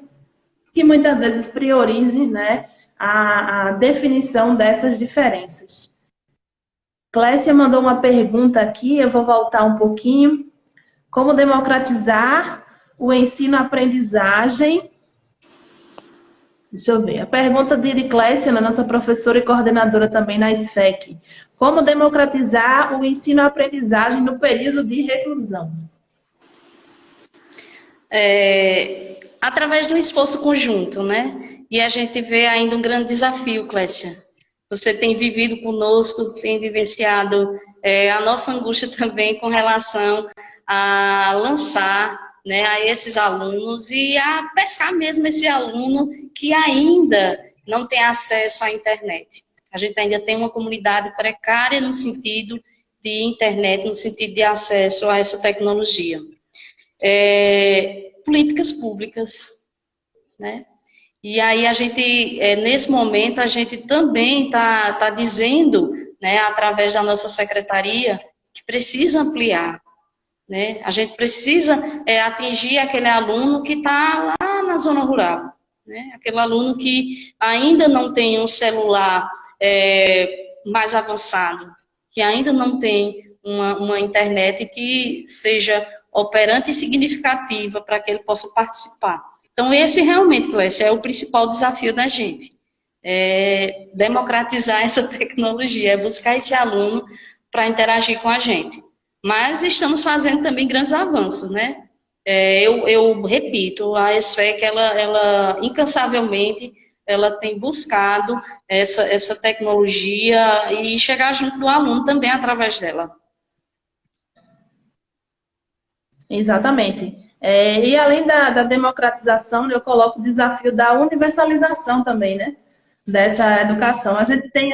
que muitas vezes priorize, né, a definição dessas diferenças. Clécia mandou uma pergunta aqui, eu vou voltar um pouquinho. Como democratizar o ensino-aprendizagem? Deixa eu ver. A pergunta de Clécia, nossa professora e coordenadora também na SFEC. Como democratizar o ensino-aprendizagem no período de reclusão? através de um esforço conjunto, né? E a gente vê ainda um grande desafio, Clécia. Você tem vivido conosco, tem vivenciado a nossa angústia também com relação a lançar, né, a esses alunos e a pescar mesmo esse aluno que ainda não tem acesso à internet. A gente ainda tem uma comunidade precária no sentido de internet, no sentido de acesso a essa tecnologia. Políticas públicas, né? E aí a gente, nesse momento, a gente também está dizendo, né, através da nossa secretaria, que precisa ampliar, né? A gente precisa atingir aquele aluno que está lá na zona rural, né? Aquele aluno que ainda não tem um celular mais avançado, que ainda não tem uma internet que seja operante e significativa para que ele possa participar. Então, esse realmente, Clécia, é o principal desafio da gente. Democratizar essa tecnologia, buscar esse aluno para interagir com a gente. Mas estamos fazendo também grandes avanços, né? Eu repito, a ESFEC, ela incansavelmente, ela tem buscado essa tecnologia e chegar junto do aluno também através dela. Exatamente. E além da democratização, eu coloco o desafio da universalização também, né? Dessa educação. A gente tem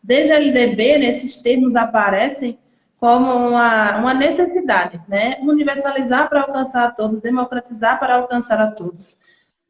desde a LDB, nesses termos aparecem como uma necessidade, né? Universalizar para alcançar a todos, democratizar para alcançar a todos.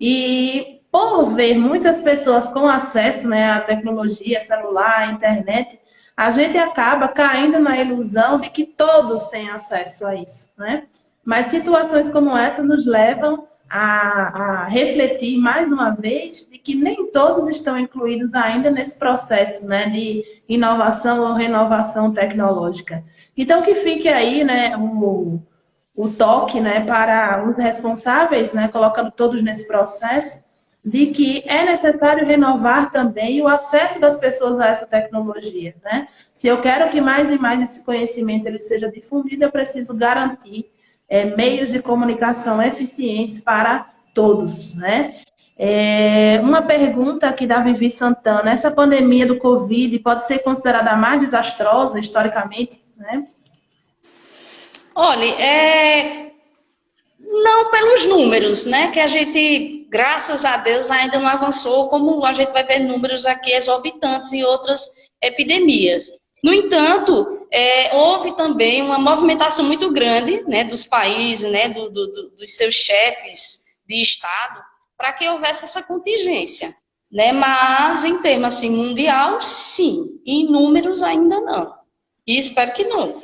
E por ver muitas pessoas com acesso, né, à tecnologia, celular, internet, a gente acaba caindo na ilusão de que todos têm acesso a isso, né? Mas situações como essa nos levam a refletir mais uma vez de que nem todos estão incluídos ainda nesse processo, né, de inovação ou renovação tecnológica. Então, que fique aí, né, o toque, né, para os responsáveis, né, colocando todos nesse processo, de que é necessário renovar também o acesso das pessoas a essa tecnologia, né? Se eu quero que mais e mais esse conhecimento ele seja difundido, eu preciso garantir meios de comunicação eficientes para todos, né? Uma pergunta aqui da Vivi Santana: essa pandemia do Covid pode ser considerada a mais desastrosa historicamente, né? Olha, não pelos números, né? Que a gente, graças a Deus, ainda não avançou, como a gente vai ver números aqui exorbitantes em outras epidemias. No entanto, houve também uma movimentação muito grande, né, dos países, né, dos seus chefes de Estado, para que houvesse essa contingência. Né? Mas, em termos assim, mundial, sim. Em números, ainda não. E espero que não.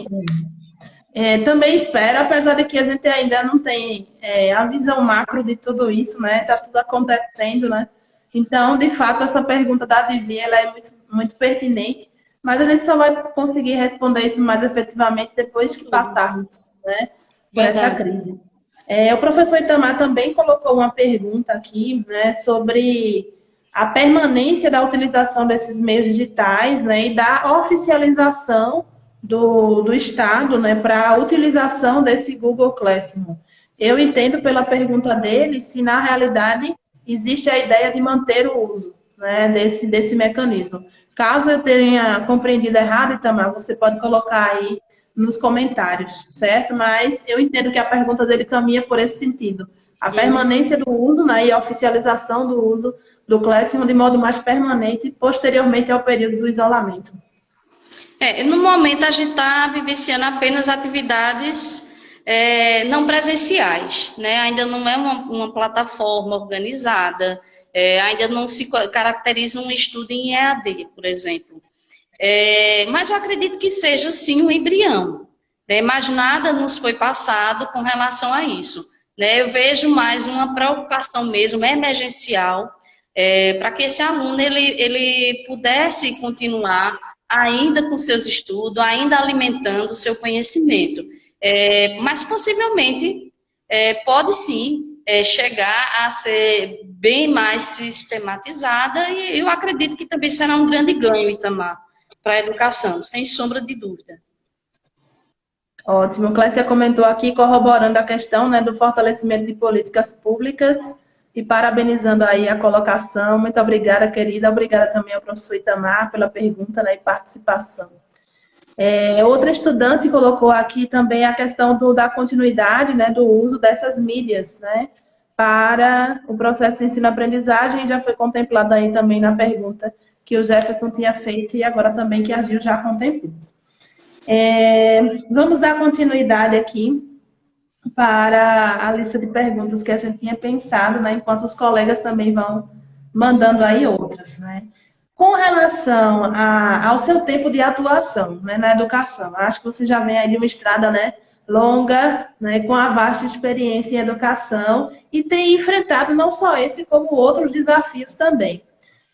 Também espero, apesar de que a gente ainda não tem a visão macro de tudo isso, né? Está tudo acontecendo, né? Então, de fato, essa pergunta da Vivi, ela é muito, muito pertinente, mas a gente só vai conseguir responder isso mais efetivamente depois que passarmos, né, por essa crise. O professor Itamar também colocou uma pergunta aqui, né, sobre a permanência da utilização desses meios digitais, né, e da oficialização do Estado, né, para a utilização desse Google Classroom. Eu entendo pela pergunta dele se, na realidade, existe a ideia de manter o uso, né, desse mecanismo. Caso eu tenha compreendido errado, Itamar, você pode colocar aí nos comentários, certo? Mas eu entendo que a pergunta dele caminha por esse sentido. A permanência do uso, né, e a oficialização do uso do Classroom de modo mais permanente, posteriormente ao período do isolamento. No momento, a gente está vivenciando apenas atividades não presenciais, né? Ainda não é uma plataforma organizada, ainda não se caracteriza um estudo em EAD, por exemplo. Mas eu acredito que seja, sim, um embrião, né? Mas nada nos foi passado com relação a isso. Né? Eu vejo mais uma preocupação mesmo emergencial para que esse aluno ele pudesse continuar ainda com seus estudos, ainda alimentando o seu conhecimento. Mas possivelmente pode sim chegar a ser bem mais sistematizada e eu acredito que também será um grande ganho, Itamar, para a educação, sem sombra de dúvida. Ótimo. Clécia comentou aqui, corroborando a questão, né, do fortalecimento de políticas públicas e parabenizando aí a colocação. Muito obrigada, querida. Obrigada também ao professor Itamar pela pergunta, né, e participação. Outra estudante colocou aqui também a questão da continuidade, né, do uso dessas mídias, né, para o processo de ensino-aprendizagem, já foi contemplado aí também na pergunta que o Jefferson tinha feito e agora também que a Gil já contemplou. Vamos dar continuidade aqui para a lista de perguntas que a gente tinha pensado, né, enquanto os colegas também vão mandando aí outras, né. Com relação ao seu tempo de atuação, né, na educação, acho que você já vem aí de uma estrada, né, longa, né, com a vasta experiência em educação e tem enfrentado não só esse, como outros desafios também.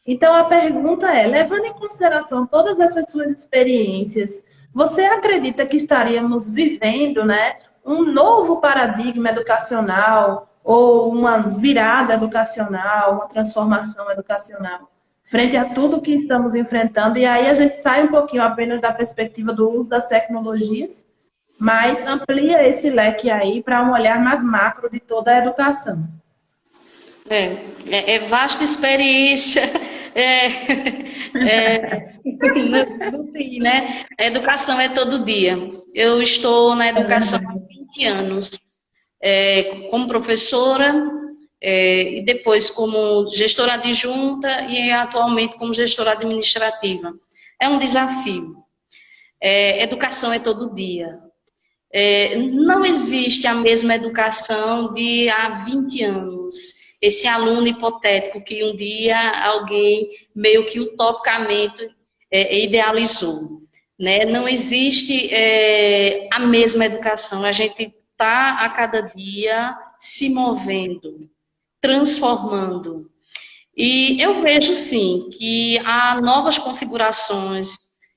Então, a pergunta é, levando em consideração todas essas suas experiências, você acredita que estaríamos vivendo, né, um novo paradigma educacional ou uma virada educacional, uma transformação educacional, frente a tudo que estamos enfrentando? E aí a gente sai um pouquinho apenas da perspectiva do uso das tecnologias, mas amplia esse leque aí para um olhar mais macro de toda a educação. É vasta experiência, no fim, né? A educação é todo dia. Eu estou na educação há 20 anos, como professora, e depois como gestora adjunta e atualmente como gestora administrativa. É um desafio. Educação é todo dia. Não existe a mesma educação de há 20 anos. Esse aluno hipotético que um dia alguém meio que utopicamente idealizou, né? Não existe a mesma educação. A gente está a cada dia se movendo, transformando. E eu vejo, sim, que há novas configurações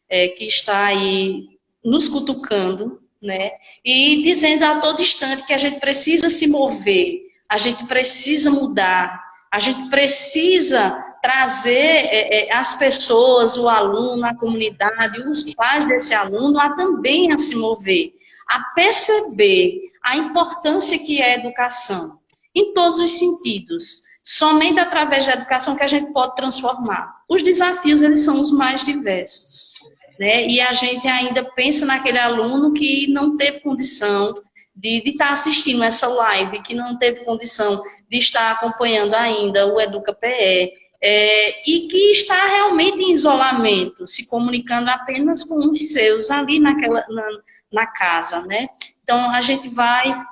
que está aí nos cutucando, né? E dizendo a todo instante que a gente precisa se mover, a gente precisa mudar, a gente precisa trazer as pessoas, o aluno, a comunidade, os pais desse aluno também a se mover, a perceber a importância que é a educação, em todos os sentidos. Somente através da educação que a gente pode transformar. Os desafios, eles são os mais diversos, né? E a gente ainda pensa naquele aluno que não teve condição de estar assistindo essa live, que não teve condição de estar acompanhando ainda o Educa PE, e que está realmente em isolamento, se comunicando apenas com os seus ali na casa, né? Então, a gente vai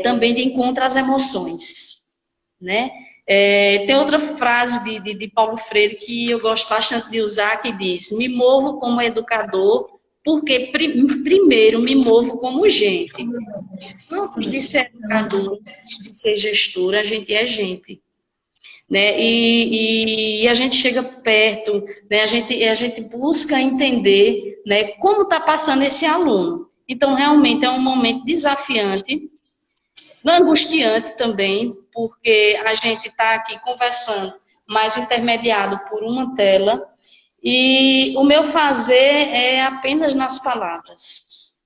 também de encontro às emoções, né? Tem outra frase de Paulo Freire que eu gosto bastante de usar, que diz: me movo como educador porque primeiro me movo como gente. Antes de ser educador, antes de ser gestora, a gente é gente, né? E a gente chega perto, né? A gente busca entender, né, como está passando esse aluno. Então, realmente é um momento desafiante, angustiante também, porque a gente está aqui conversando, mas intermediado por uma tela, e o meu fazer é apenas nas palavras,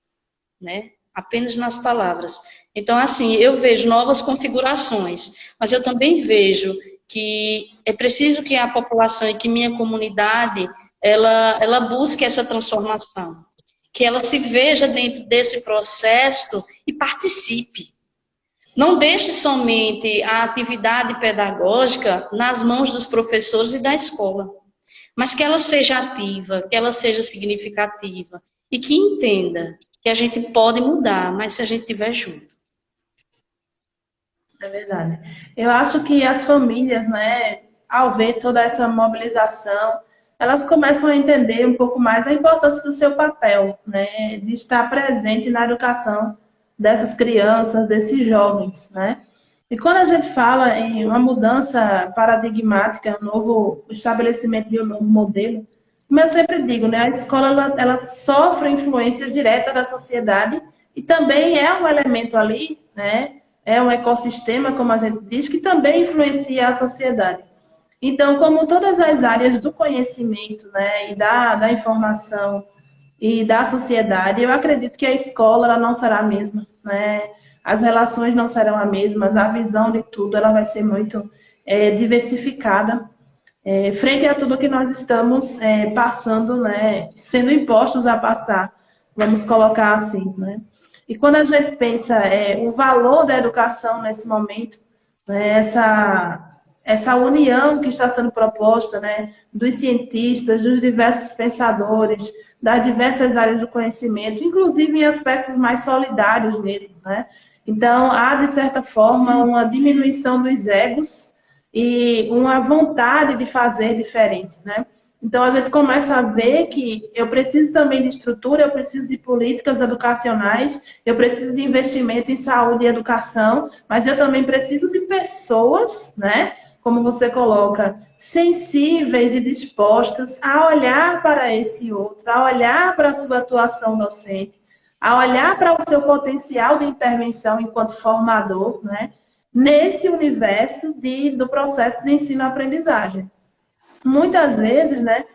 né? Apenas nas palavras. Então, assim, eu vejo novas configurações, mas eu também vejo que é preciso que a população e que minha comunidade, ela busque essa transformação, que ela se veja dentro desse processo e participe. Não deixe somente a atividade pedagógica nas mãos dos professores e da escola, mas que ela seja ativa, que ela seja significativa e que entenda que a gente pode mudar, mas se a gente estiver junto. É verdade. Eu acho que as famílias, né, ao ver toda essa mobilização, elas começam a entender um pouco mais a importância do seu papel, né, de estar presente na educação dessas crianças, desses jovens, né? E quando a gente fala em uma mudança paradigmática, um novo estabelecimento de um novo modelo, como eu sempre digo, né, a escola ela sofre influência direta da sociedade e também é um elemento ali, né, é um ecossistema, como a gente diz, que também influencia a sociedade. Então, como todas as áreas do conhecimento, né, e da informação e da sociedade. Eu acredito que a escola ela não será a mesma, né? As relações não serão as mesmas, a visão de tudo ela vai ser muito diversificada frente a tudo que nós estamos passando, né? Sendo impostos a passar, vamos colocar assim, né? E quando a gente pensa o valor da educação nesse momento, né, essa união que está sendo proposta, né, dos cientistas, dos diversos pensadores, das diversas áreas do conhecimento, inclusive em aspectos mais solidários mesmo, né? Então, há, de certa forma, uma diminuição dos egos e uma vontade de fazer diferente, né? Então, a gente começa a ver que eu preciso também de estrutura, eu preciso de políticas educacionais, eu preciso de investimento em saúde e educação, mas eu também preciso de pessoas, né? Como você coloca, sensíveis e dispostas a olhar para esse outro, a olhar para a sua atuação docente, a olhar para o seu potencial de intervenção enquanto formador, né? Nesse universo do processo de ensino-aprendizagem. Muitas vezes, né,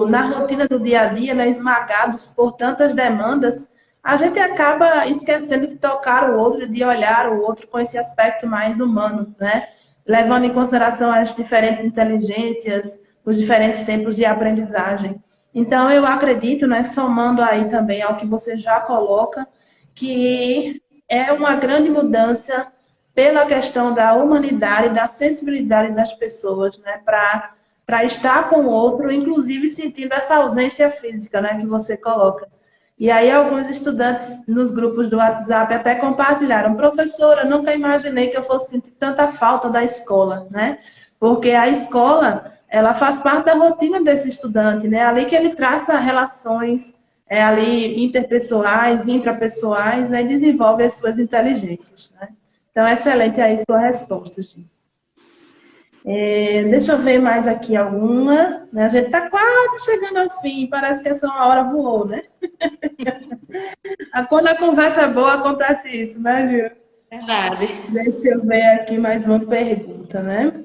na rotina do dia a dia, né, esmagados por tantas demandas, a gente acaba esquecendo de tocar o outro, de olhar o outro com esse aspecto mais humano, né? Levando em consideração as diferentes inteligências, os diferentes tempos de aprendizagem. Então, eu acredito, né, somando aí também ao que você já coloca, que é uma grande mudança pela questão da humanidade, da sensibilidade das pessoas, né, para estar com o outro, inclusive sentindo essa ausência física, né, que você coloca. E aí alguns estudantes nos grupos do WhatsApp até compartilharam: professora, nunca imaginei que eu fosse sentir tanta falta da escola, né? Porque a escola, ela faz parte da rotina desse estudante, né? Ali que ele traça relações ali interpessoais, intrapessoais, né? E desenvolve as suas inteligências, né? Então, excelente aí sua resposta, gente. Deixa eu ver mais aqui alguma. Né? A gente está quase chegando ao fim, parece que essa uma hora voou, né? Quando a conversa é boa, acontece isso, né, Gil? Verdade. Deixa eu ver aqui mais uma pergunta, né?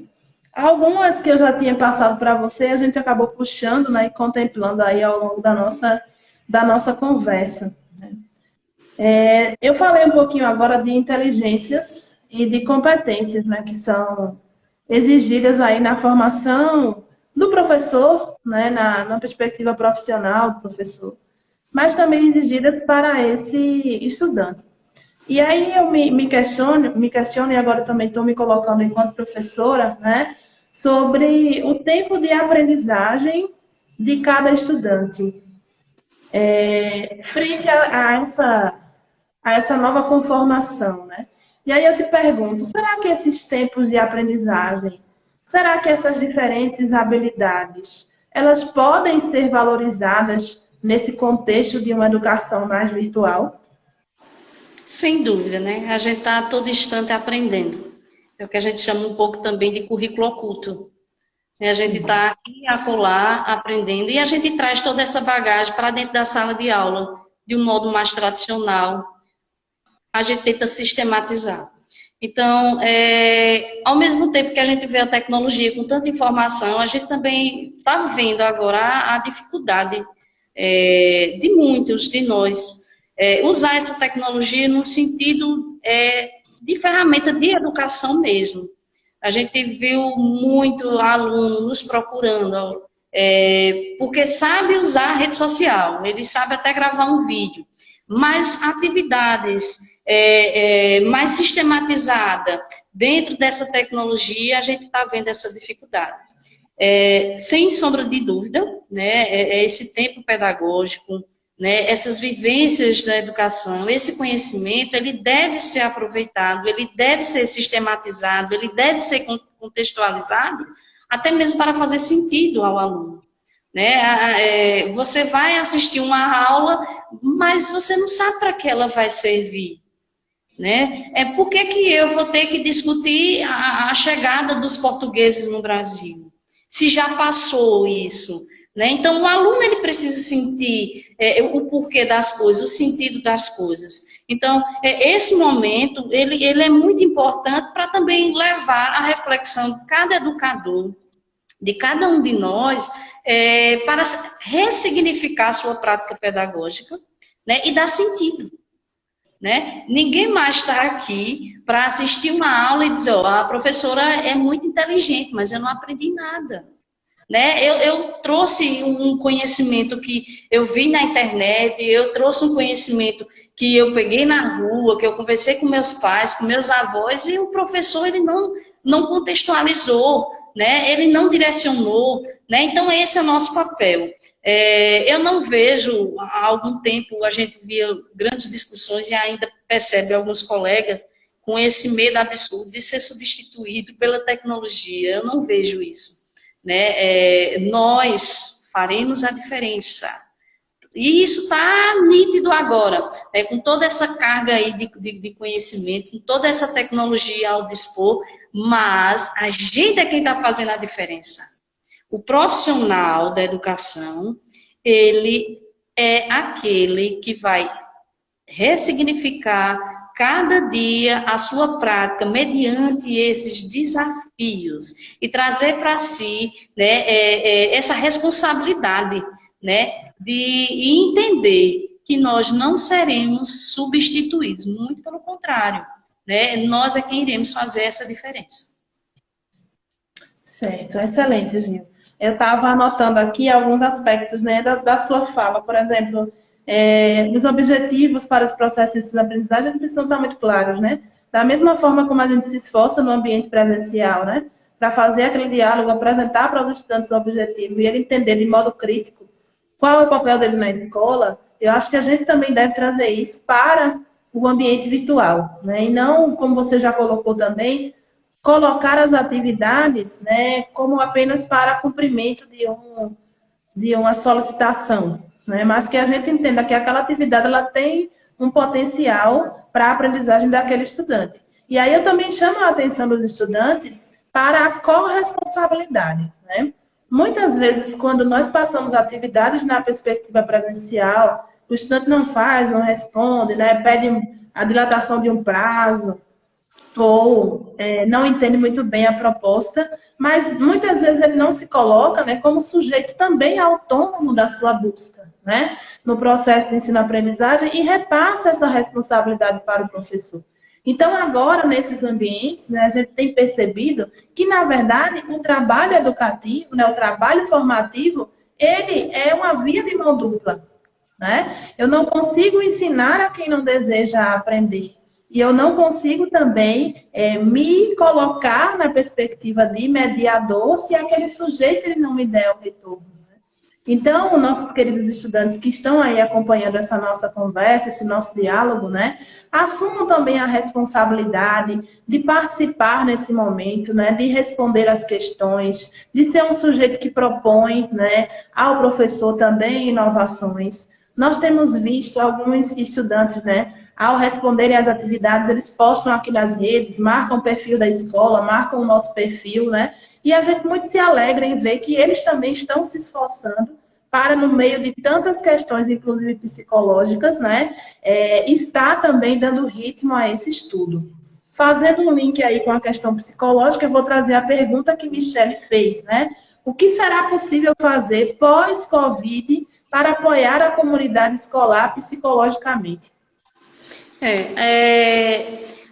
Algumas que eu já tinha passado para você, a gente acabou puxando, né, e contemplando aí ao longo da nossa conversa. Né? Eu falei um pouquinho agora de inteligências e de competências, né, que são exigidas aí na formação do professor, né, na perspectiva profissional do professor, mas também exigidas para esse estudante. E aí eu me questiono, e agora também estou me colocando enquanto professora, né, sobre o tempo de aprendizagem de cada estudante. Frente a essa nova conformação, né? E aí eu te pergunto, será que esses tempos de aprendizagem, será que essas diferentes habilidades, elas podem ser valorizadas nesse contexto de uma educação mais virtual? Sem dúvida, né? A gente está a todo instante aprendendo. É o que a gente chama um pouco também de currículo oculto. A gente está aqui e acolá aprendendo e a gente traz toda essa bagagem para dentro da sala de aula de um modo mais tradicional. A gente tenta sistematizar. Então, ao mesmo tempo que a gente vê a tecnologia com tanta informação, a gente também está vendo agora a dificuldade de muitos de nós usar essa tecnologia no sentido de ferramenta de educação mesmo. A gente viu muito aluno nos procurando, porque sabe usar a rede social, ele sabe até gravar um vídeo, mas atividades mais sistematizadas dentro dessa tecnologia, a gente está vendo essa dificuldade. Sem sombra de dúvida, né, esse tempo pedagógico, né, essas vivências da educação, esse conhecimento, ele deve ser aproveitado, ele deve ser sistematizado, ele deve ser contextualizado, até mesmo para fazer sentido ao aluno. Né? Você vai assistir uma aula, mas você não sabe para que ela vai servir. Né? Por que eu vou ter que discutir a chegada dos portugueses no Brasil? Se já passou isso. Né? Então, o aluno ele precisa sentir o porquê das coisas, o sentido das coisas. Então, esse momento, ele é muito importante para também levar a reflexão de cada educador, de cada um de nós para ressignificar a sua prática pedagógica, né, e dar sentido. Né? Ninguém mais está aqui para assistir uma aula e dizer, ó, a professora é muito inteligente, mas eu não aprendi nada. Né? Eu trouxe um conhecimento que eu vi na internet, eu trouxe um conhecimento que eu peguei na rua, que eu conversei com meus pais, com meus avós, e o professor ele não contextualizou, né? Ele não direcionou. Né? Então, esse é o nosso papel. Eu não vejo, há algum tempo, a gente via grandes discussões e ainda percebe alguns colegas com esse medo absurdo de ser substituído pela tecnologia. Eu não vejo isso. Né? Nós faremos a diferença. E isso está nítido agora, né? Com toda essa carga aí de conhecimento, com toda essa tecnologia ao dispor, mas a gente é quem está fazendo a diferença. O profissional da educação, ele é aquele que vai ressignificar cada dia a sua prática mediante esses desafios e trazer para si, né, essa responsabilidade, né, de entender que nós não seremos substituídos, muito pelo contrário, né, nós é quem iremos fazer essa diferença. Certo, excelente, Gil. Eu estava anotando aqui alguns aspectos, né, da sua fala, por exemplo, os objetivos para os processos de aprendizagem precisam estar muito claros, né? Da mesma forma como a gente se esforça no ambiente presencial, né, para fazer aquele diálogo, apresentar para os estudantes o objetivo e ele entender de modo crítico qual é o papel dele na escola, eu acho que a gente também deve trazer isso para o ambiente virtual, né? E não, como você já colocou também, colocar as atividades, né, como apenas para cumprimento de uma solicitação, né, mas que a gente entenda que aquela atividade ela tem um potencial para a aprendizagem daquele estudante. E aí eu também chamo a atenção dos estudantes para a corresponsabilidade, né? Muitas vezes, quando nós passamos atividades na perspectiva presencial, o estudante não faz, não responde, né, pede a dilatação de um prazo, ou não entende muito bem a proposta, mas muitas vezes ele não se coloca, né, como sujeito também autônomo da sua busca, né, no processo de ensino-aprendizagem e repassa essa responsabilidade para o professor. Então, agora, nesses ambientes, né, a gente tem percebido que, na verdade, o trabalho educativo, né, o trabalho formativo, ele é uma via de mão dupla, né? Eu não consigo ensinar a quem não deseja aprender. E eu não consigo também me colocar na perspectiva de mediador se aquele sujeito ele não me der o retorno. Né? Então, nossos queridos estudantes que estão aí acompanhando essa nossa conversa, esse nosso diálogo, né, assumam também a responsabilidade de participar nesse momento, né, de responder às questões, de ser um sujeito que propõe, né, ao professor também inovações. Nós temos visto alguns estudantes, né, ao responderem às atividades, eles postam aqui nas redes, marcam o perfil da escola, marcam o nosso perfil, né? E a gente muito se alegra em ver que eles também estão se esforçando para, no meio de tantas questões, inclusive psicológicas, né, estar também dando ritmo a esse estudo. Fazendo um link aí com a questão psicológica, eu vou trazer a pergunta que Michele fez, né? O que será possível fazer pós-Covid para apoiar a comunidade escolar psicologicamente?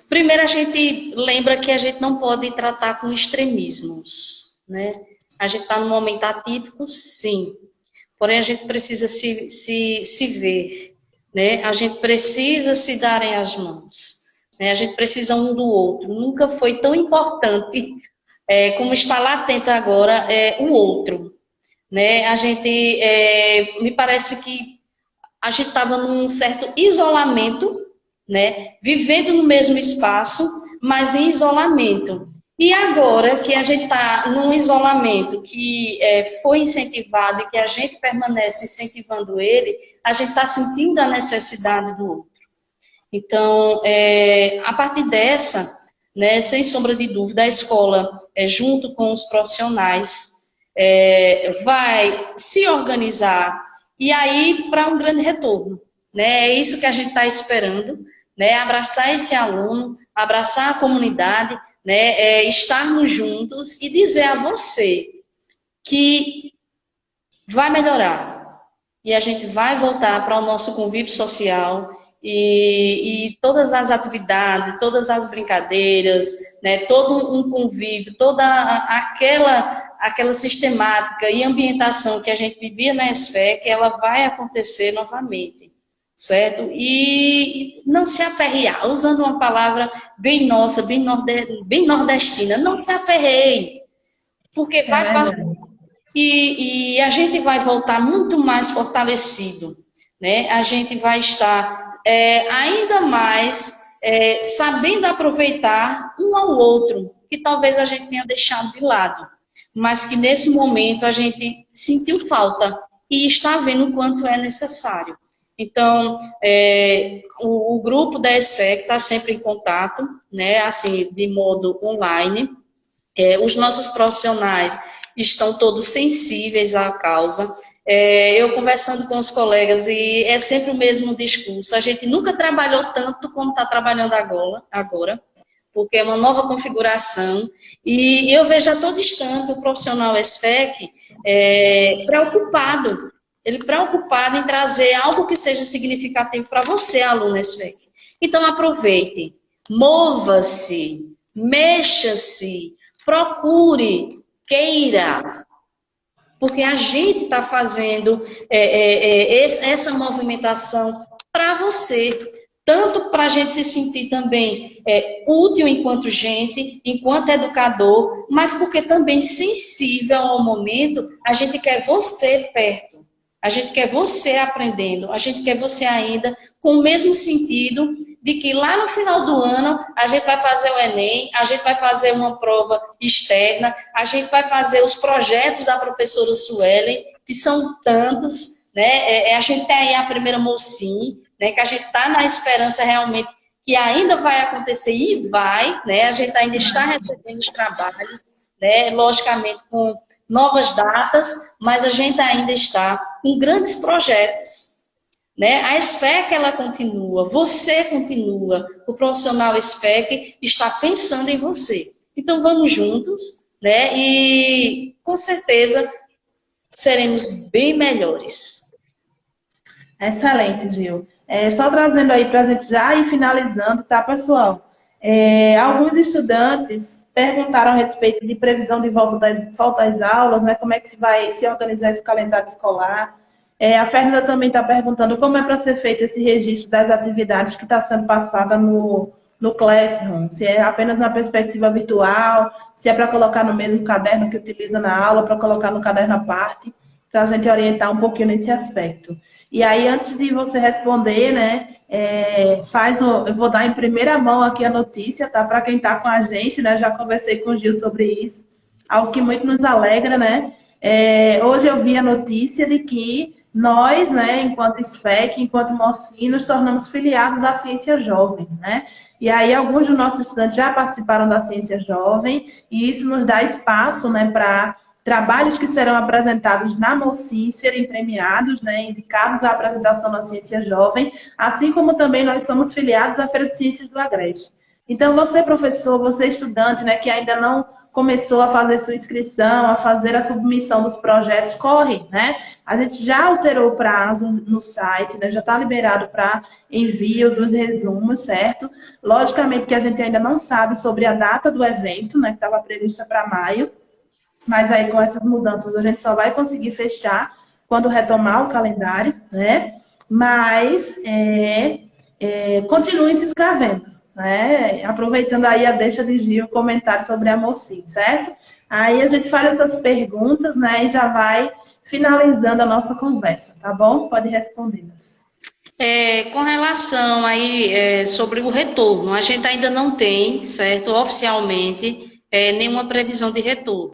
Primeiro a gente lembra que a gente não pode tratar com extremismos, né? A gente está num momento atípico, sim. Porém, a gente precisa se ver, né? A gente precisa se darem as mãos, né? A gente precisa um do outro. Nunca foi tão importante como está latente agora o outro, né? A gente, me parece que a gente estava num certo isolamento, né? Vivendo no mesmo espaço, mas em isolamento. E agora que a gente está num isolamento que foi incentivado e que a gente permanece incentivando ele, a gente está sentindo a necessidade do outro. Então, a partir dessa, né, sem sombra de dúvida, a escola, junto com os profissionais, vai se organizar e aí para um grande retorno. Né? É isso que a gente está esperando. Né, abraçar esse aluno, abraçar a comunidade, né, estarmos juntos e dizer a você que vai melhorar. E a gente vai voltar para o nosso convívio social e todas as atividades, todas as brincadeiras, né, todo um convívio, toda aquela sistemática e ambientação que a gente vivia na SFEC, ela vai acontecer novamente, certo? E não se aperrear, usando uma palavra bem nossa, bem nordestina, não se aperreie, porque vai passar. E a gente vai voltar muito mais fortalecido, né? A gente vai estar ainda mais sabendo aproveitar um ao outro, que talvez a gente tenha deixado de lado, mas que nesse momento a gente sentiu falta e está vendo o quanto é necessário. Então, o grupo da SFEC está sempre em contato, né? Assim, de modo online. Os nossos profissionais estão todos sensíveis à causa. Eu conversando com os colegas, e é sempre o mesmo discurso, a gente nunca trabalhou tanto como está trabalhando agora, porque é uma nova configuração, e eu vejo a todo instante o profissional SFEC preocupado, ele preocupado em trazer algo que seja significativo para você, aluno SFEC. Então aproveite, mova-se, mexa-se, procure, queira, porque a gente está fazendo essa movimentação para você, tanto para a gente se sentir também útil enquanto gente, enquanto educador, mas porque também sensível ao momento, a gente quer você perto, a gente quer você aprendendo, a gente quer você ainda com o mesmo sentido de que lá no final do ano a gente vai fazer o Enem, a gente vai fazer uma prova externa, a gente vai fazer os projetos da professora Suelen, que são tantos, né? A gente tem aí a primeira mocinha, né? Que a gente está na esperança realmente que ainda vai acontecer e vai, né? A gente ainda está recebendo os trabalhos, né? Logicamente com novas datas, mas a gente ainda está com grandes projetos. Né? A SFEC, ela continua, você continua, o profissional SFEC está pensando em você. Então vamos juntos, né? E com certeza seremos bem melhores. Excelente, Gil. Só trazendo aí para a gente já ir finalizando, tá, pessoal? Alguns estudantes perguntaram a respeito de previsão de volta às aulas, né? Como é que se vai se organizar esse calendário escolar. A Fernanda também está perguntando como é para ser feito esse registro das atividades que está sendo passada no Classroom. Se é apenas na perspectiva virtual, se é para colocar no mesmo caderno que utiliza na aula, para colocar no caderno à parte, para a gente orientar um pouquinho nesse aspecto. E aí, antes de você responder, né, eu vou dar em primeira mão aqui a notícia, tá? Para quem está com a gente, né? Já conversei com o Gil sobre isso, algo que muito nos alegra, né? Hoje eu vi a notícia de que nós, né, enquanto SFEC, enquanto Mocim, nos tornamos filiados à Ciência Jovem, né? E aí alguns dos nossos estudantes já participaram da Ciência Jovem, e isso nos dá espaço, né, para trabalhos que serão apresentados na Mocim serem premiados, né, indicados à apresentação na Ciência Jovem, assim como também nós somos filiados à Feira de Ciências do Agreste. Então, você, professor, você, estudante, né, que ainda não começou a fazer sua inscrição, a fazer a submissão dos projetos, corre, né? A gente já alterou o prazo no site, né? Já está liberado para envio dos resumos, certo? Logicamente que a gente ainda não sabe sobre a data do evento, né? Que estava prevista para maio, mas aí com essas mudanças a gente só vai conseguir fechar quando retomar o calendário, né? Mas continue se inscrevendo. Né? Aproveitando aí a deixa de Gil, comentário sobre a Mocim, certo? Aí a gente faz essas perguntas, né? E já vai finalizando a nossa conversa, tá bom? Pode respondê-las. Com relação aí sobre o retorno, a gente ainda não tem, certo, oficialmente, nenhuma previsão de retorno.